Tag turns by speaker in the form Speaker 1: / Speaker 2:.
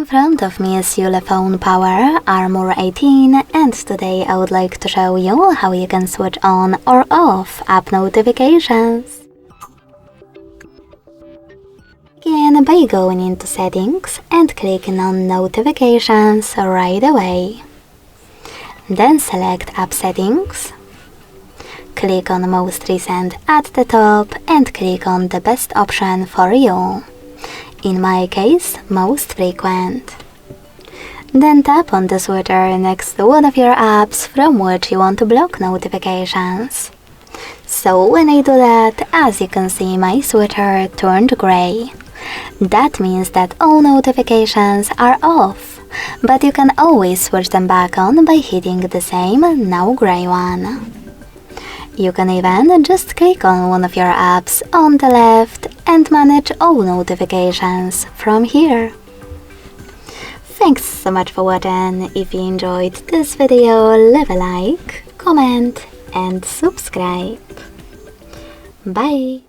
Speaker 1: In front of me is ULEFONE Power Armor 18, and today I would like to show you how you can switch on or off app notifications. Begin by going into settings and clicking on notifications right away. Then select app settings. Click on most recent at the top and click on the best option for you. In my case, most frequent. Then tap on the switcher next to one of your apps from which you want to block notifications. So when I do that, as you can see, my switcher turned grey. That means that all notifications are off, but you can always switch them back on by hitting the same now grey one. You can even just click on one of your apps on the left and manage all notifications from here. Thanks so much for watching. If you enjoyed this video, leave a like, comment and subscribe. Bye!